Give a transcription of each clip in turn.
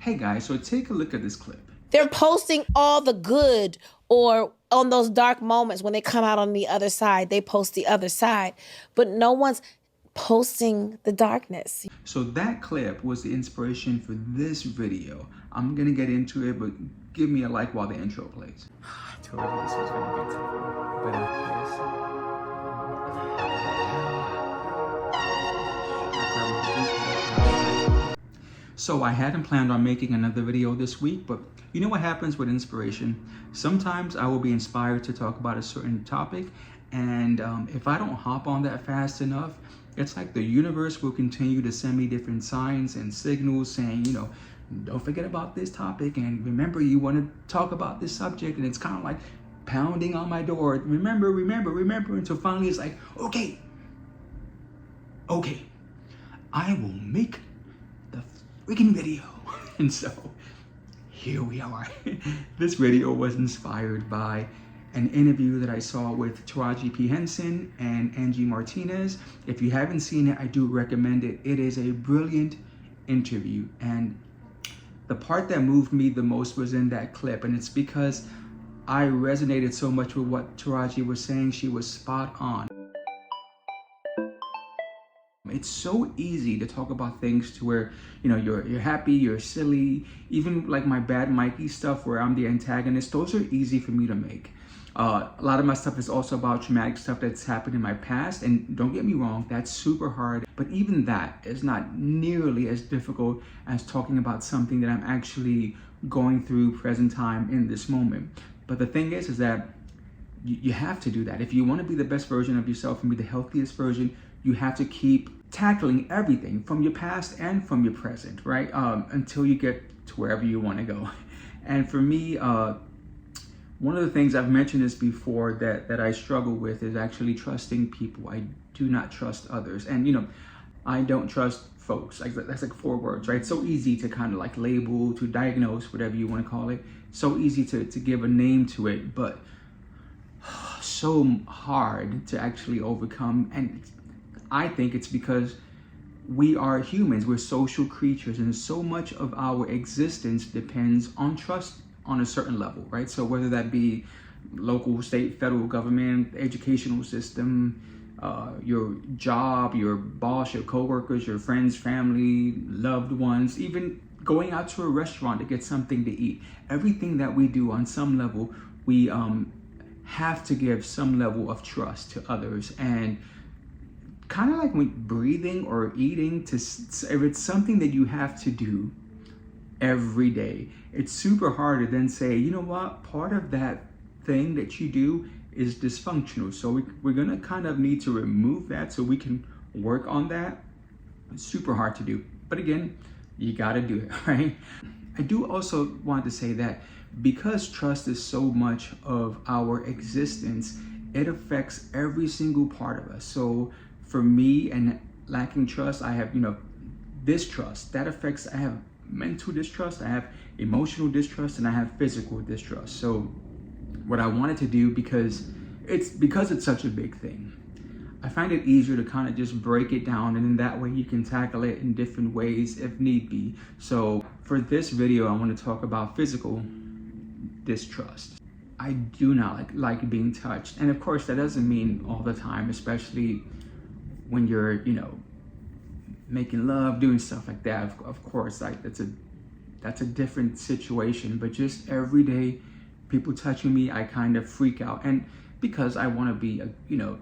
Hey guys, so take a look at this clip. They're posting all the good, or on those dark moments when they come out on the other side, they post the other side, but no one's posting the darkness. So that clip was the inspiration for this video. I'm gonna get into it, but give me a like while the intro plays. I told you this was gonna be tough, but So I hadn't planned on making another video this week, but you know what happens with inspiration? Sometimes I will be inspired to talk about a certain topic, and if I don't hop on that fast enough, it's like the universe will continue to send me different signs and signals saying, you know, don't forget about this topic, and remember you want to talk about this subject, and it's kind of like pounding on my door, remember, until finally it's like, okay, I will make the freaking video. And so here we are. This video was inspired by an interview that I saw with Taraji P. Henson and Angie Martinez. If you haven't seen it, I do recommend it. It is a brilliant interview, and the part that moved me the most was in that clip, and it's because I resonated so much with what Taraji was saying. She was spot on. It's so easy to talk about things to where, you know, you're happy, you're silly, even like my bad Mikey stuff where I'm the antagonist. Those are easy for me to make. A lot of my stuff is also about traumatic stuff that's happened in my past, and don't get me wrong, that's super hard, but even that is not nearly as difficult as talking about something that I'm actually going through present time in this moment. But the thing is that you have to do that. If you want to be the best version of yourself and be the healthiest version, you have to keep tackling everything from your past and from your present, right? Until you get to wherever you want to go. And for me, one of the things, I've mentioned this before, that I struggle with is actually trusting people. I do not trust others. And, you know, I don't trust folks. Like, that's like 4 words, right? So easy to kind of like label, to diagnose, whatever you want to call it. So easy to give a name to it, but so hard to actually overcome. And I think it's because we are humans, we're social creatures, and so much of our existence depends on trust on a certain level, right? So whether that be local, state, federal government, educational system, your job, your boss, your coworkers, your friends, family, loved ones, even going out to a restaurant to get something to eat. Everything that we do on some level, we have to give some level of trust to others. And kind of like when breathing or eating, if it's something that you have to do every day, it's super hard to then say, you know what, part of that thing that you do is dysfunctional, so we're gonna kind of need to remove that so we can work on that. It's super hard to do, but again, you gotta do it, right? I do also want to say that because trust is so much of our existence, it affects every single part of us. So for me, and lacking trust, I have, you know, distrust. That affects, I have mental distrust, I have emotional distrust, and I have physical distrust. So what I wanted to do, because it's such a big thing, I find it easier to kind of just break it down, and in that way you can tackle it in different ways if need be. So for this video, I want to talk about physical distrust. I do not like being touched, and of course that doesn't mean all the time, especially when you're, you know, making love, doing stuff like that. Of course, like that's a different situation. But just every day, people touching me, I kind of freak out, and because I want to be, you know,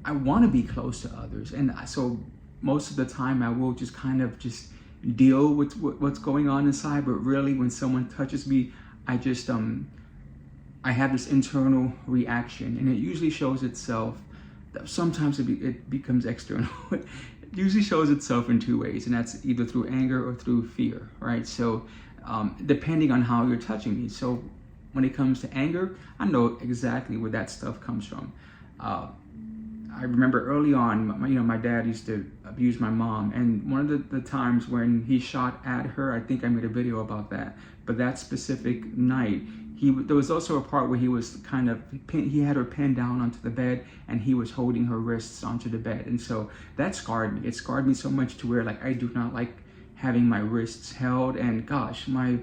I want to be close to others, and so most of the time I will just kind of just deal with what's going on inside. But really, when someone touches me, I just I have this internal reaction, and it usually shows itself. Sometimes it becomes external. It usually shows itself in 2 ways, and that's either through anger or through fear, right? So depending on how you're touching me. So when it comes to anger, I know exactly where that stuff comes from. I remember early on, my dad used to abuse my mom, and one of the times when he shot at her, I think I made a video about that, but that specific night, there was also a part where he was he had her pinned down onto the bed, and he was holding her wrists onto the bed. And so that scarred me. It scarred me so much to where, like, I do not like having my wrists held. And gosh, my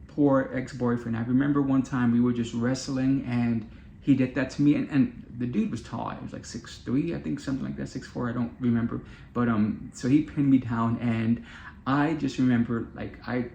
poor ex-boyfriend, I remember one time we were just wrestling and he did that to me, and the dude was tall. He was like 6'3", I think, something like that, 6'4", I don't remember. But so he pinned me down, and I just remember like I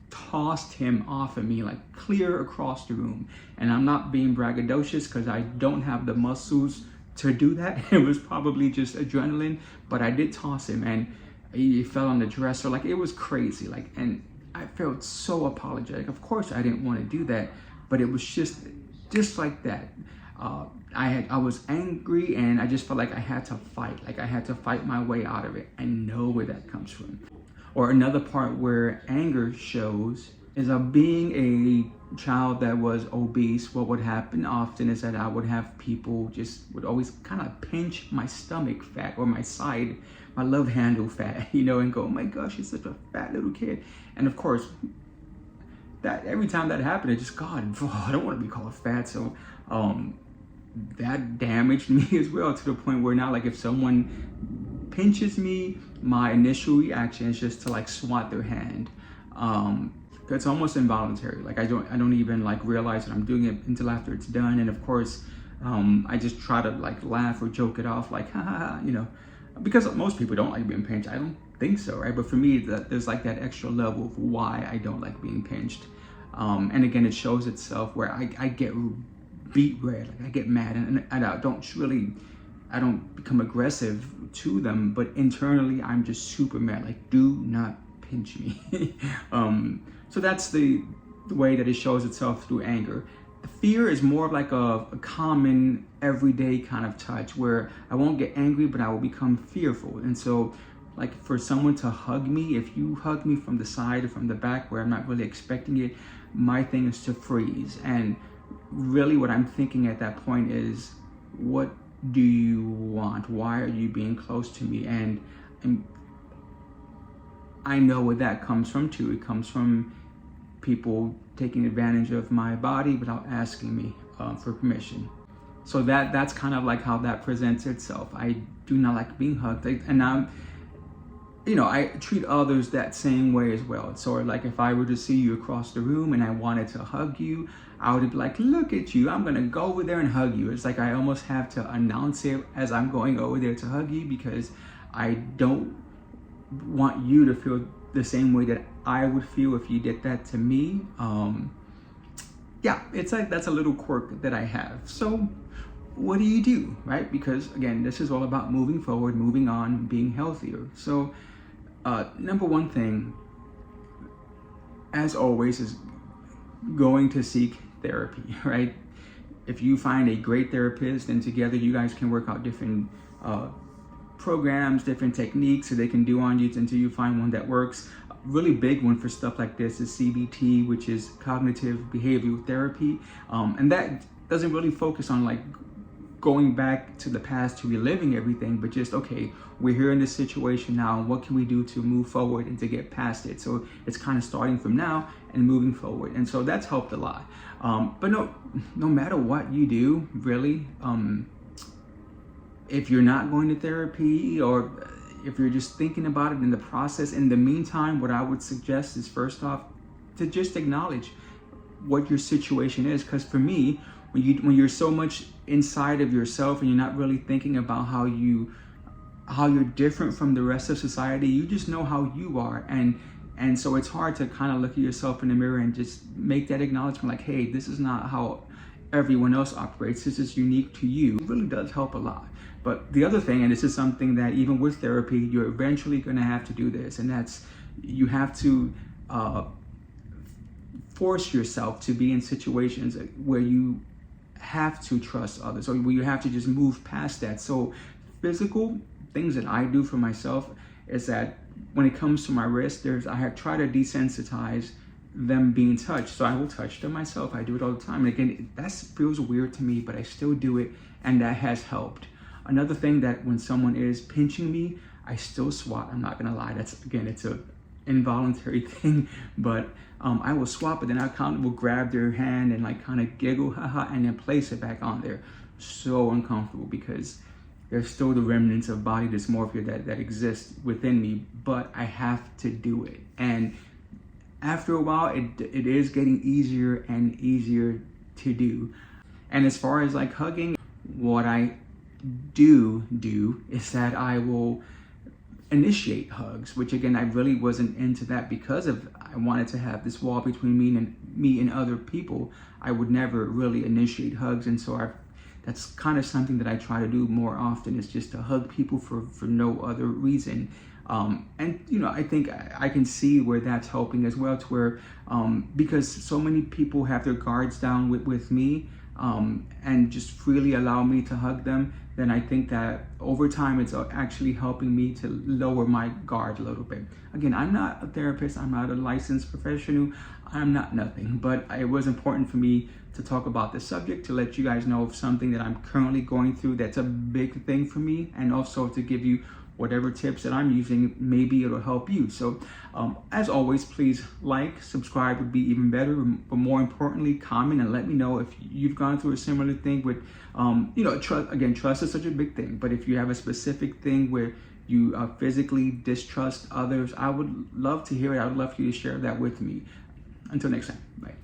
tossed him off of me like clear across the room. And I'm not being braggadocious because I don't have the muscles to do that. It was probably just adrenaline, but I did toss him and he fell on the dresser. Like, it was crazy. Like, and I felt so apologetic. Of course I didn't want to do that, but it was just like that. I was angry, and I just felt like I had to fight. Like, I had to fight my way out of it. I know where that comes from. Or another part where anger shows is being a child that was obese. What would happen often is that I would have people would always kind of pinch my stomach fat or my side, my love handle fat, you know, and go, oh my gosh, you're such a fat little kid. And of course, that every time that happened, I don't want to be called fat. So that damaged me as well, to the point where now, like, if someone pinches me, my initial reaction is just to like swat their hand. It's almost involuntary. Like, I don't even like realize that I'm doing it until after it's done. And of course, I just try to like laugh or joke it off, like, ha ha ha, you know, because most people don't like being pinched. I don't think so, right? But for me, there's like that extra level of why I don't like being pinched. And again, it shows itself where I get beat red, like I get mad, and I don't become aggressive to them, but internally I'm just super mad, like, do not pinch me. So that's the way that it shows itself through anger. The fear is more of like a common everyday kind of touch, where I won't get angry, but I will become fearful. And so, like, for someone to hug me, if you hug me from the side or from the back where I'm not really expecting it, my thing is to freeze. And really what I'm thinking at that point is, what do you want? Why are you being close to me? And I know where that comes from too. It comes from people taking advantage of my body without asking me for permission. So that's kind of like how that presents itself. I do not like being hugged, and I treat others that same way as well. It's sort of like if I were to see you across the room and I wanted to hug you, I would be like, look at you, I'm gonna go over there and hug you. It's like I almost have to announce it as I'm going over there to hug you, because I don't want you to feel the same way that I would feel if you did that to me. Yeah, it's like that's a little quirk that I have. So what do you do, right? Because again, this is all about moving forward, moving on, being healthier. So number one thing, as always, is going to seek therapy, right? If you find a great therapist, and together you guys can work out different programs, different techniques that they can do on you until you find one that works. A really big one for stuff like this is CBT, which is cognitive behavioral therapy. And that doesn't really focus on like going back to the past to reliving everything, but just, okay, we're here in this situation now, what can we do to move forward and to get past it? So it's kind of starting from now and moving forward. And so that's helped a lot. But no matter what you do, really, if you're not going to therapy, or if you're just thinking about it in the process, in the meantime, what I would suggest is, first off, to just acknowledge what your situation is. Because for me, when you're so much inside of yourself and you're not really thinking about how you're different from the rest of society, you just know how you are, and so it's hard to kind of look at yourself in the mirror and just make that acknowledgement, like, hey, this is not how everyone else operates, this is unique to you. It really does help a lot. But the other thing, and this is something that even with therapy, you're eventually going to have to do this, and that's, you have to force yourself to be in situations where you have to trust others, or where you have to just move past that. So physical things that I do for myself is that when it comes to my wrist, I have tried to desensitize them being touched. So I will touch them myself. I do it all the time. And again, that feels weird to me, but I still do it, and that has helped. Another thing, that when someone is pinching me, I still swat. I'm not gonna lie. It's a involuntary thing, but I will swap it, then I kind of will grab their hand and like kind of giggle, haha, and then place it back on there. So uncomfortable, because there's still the remnants of body dysmorphia that exists within me, but I have to do it. And after a while, it is getting easier and easier to do. And as far as like hugging, what I do is that I will initiate hugs, which again, I really wasn't into that because of I wanted to have this wall between me and other people. I would never really initiate hugs, and so that's kind of something that I try to do more often, is just to hug people for no other reason. And you know, I think I can see where that's helping as well, to where because so many people have their guards down with me, and just freely allow me to hug them, then I think that over time it's actually helping me to lower my guard a little bit. Again, I'm not a therapist, I'm not a licensed professional, I'm not nothing, but it was important for me to talk about this subject, to let you guys know of something that I'm currently going through that's a big thing for me, and also to give you whatever tips that I'm using, maybe it'll help you. So as always, please like, subscribe would be even better, but more importantly, comment and let me know if you've gone through a similar thing with, you know, trust is such a big thing, but if you have a specific thing where you physically distrust others, I would love to hear it. I would love for you to share that with me. Until next time, bye.